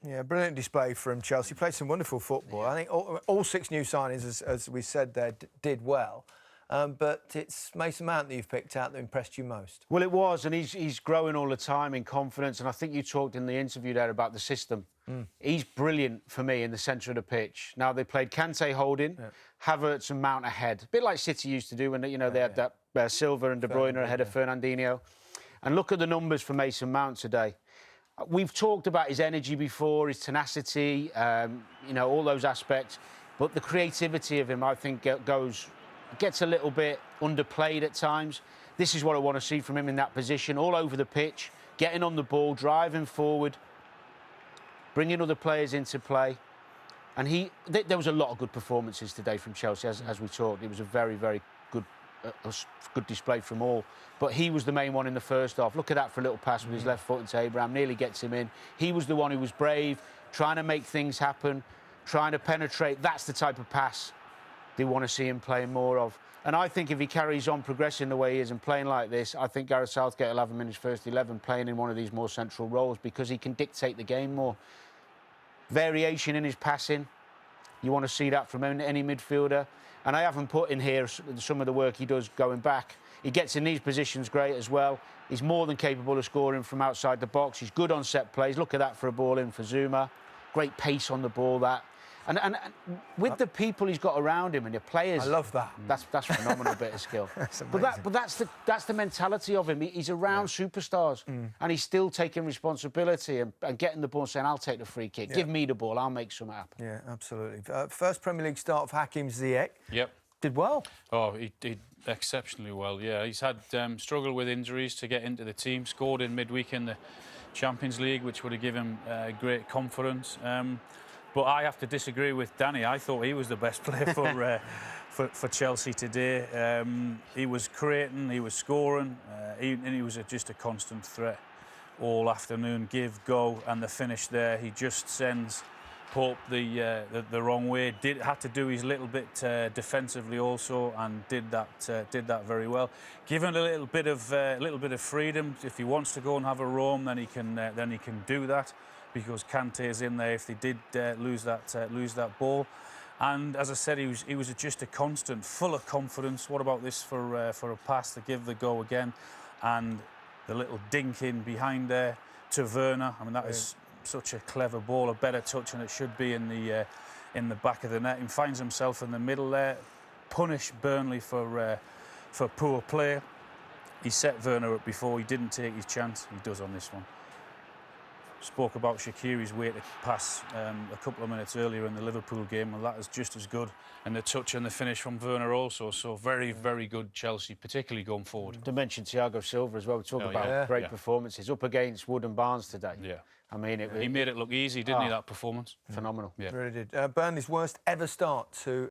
Yeah, brilliant display from Chelsea. Played some wonderful football. I think all 6 new signings, as we said there, did well. But it's Mason Mount that you've picked out that impressed you most. Well, it was, and he's growing all the time in confidence. And I think you talked in the interview there about the system. He's brilliant for me in the centre of the pitch. Now, they played Kante holding, Havertz and Mount ahead. A bit like City used to do when, they had that Silva and De Bruyne ahead of Fernandinho. And look at the numbers for Mason Mount today. We've talked about his energy before, his tenacity, all those aspects. But the creativity of him, I think, gets a little bit underplayed at times. This is what I want to see from him in that position, all over the pitch, getting on the ball, driving forward, bringing other players into play. And there was a lot of good performances today from Chelsea, as we talked. It was a very, very good display from all. But he was the main one in the first half. Look at that for a little pass with his left foot into Abraham, nearly gets him in. He was the one who was brave, trying to make things happen, trying to penetrate. That's the type of pass they want to see him playing more of. And I think if he carries on progressing the way he is and playing like this, I think Gareth Southgate will have him in his first 11 playing in one of these more central roles because he can dictate the game more. Variation in his passing, you want to see that from any midfielder. And I haven't put in here some of the work he does going back. He gets in these positions great as well. He's more than capable of scoring from outside the box. He's good on set plays. Look at that for a ball in for Zuma. Great pace on the ball, that. And with the people he's got around him and the players, I love that. That's a phenomenal bit of skill. That's but that's the mentality of him. He's around superstars, and he's still taking responsibility and getting the ball, and saying, "I'll take the free kick. Give me the ball. I'll make something happen." Yeah, absolutely. First Premier League start of Hakim Ziyech. Yep. Did well. Oh, he did exceptionally well. Yeah, he's had struggled with injuries to get into the team. Scored in midweek in the Champions League, which would have given him great confidence. But I have to disagree with Danny. I thought he was the best player for Chelsea today. He was creating, he was scoring, and he was just a constant threat all afternoon. Give, go, and the finish there. He just sends Pope the wrong way. Had to do his little bit defensively also, and did that very well. Given a little bit of freedom, if he wants to go and have a roam, then he can do that. Because Kante is in there if they did lose that ball, and as I said, he was just a constant, full of confidence. What about this for a pass to give the go again, and the little dink in behind there to Werner. I mean, that is such a clever ball, a better touch, and it should be in the back of the net. He finds himself in the middle there. Punish Burnley for poor play. He set Werner up before. He didn't take his chance. He does on this one. Spoke about Shaqiri's way to pass a couple of minutes earlier in the Liverpool game, and that is just as good. And the touch and the finish from Werner also. So very, very good Chelsea, particularly going forward. To mention Thiago Silva as well. We talk about great performances up against Wood and Barnes today. Yeah. I mean, he made it look easy, didn't he, that performance? Phenomenal. Yeah. Really did. Burnley's worst ever start to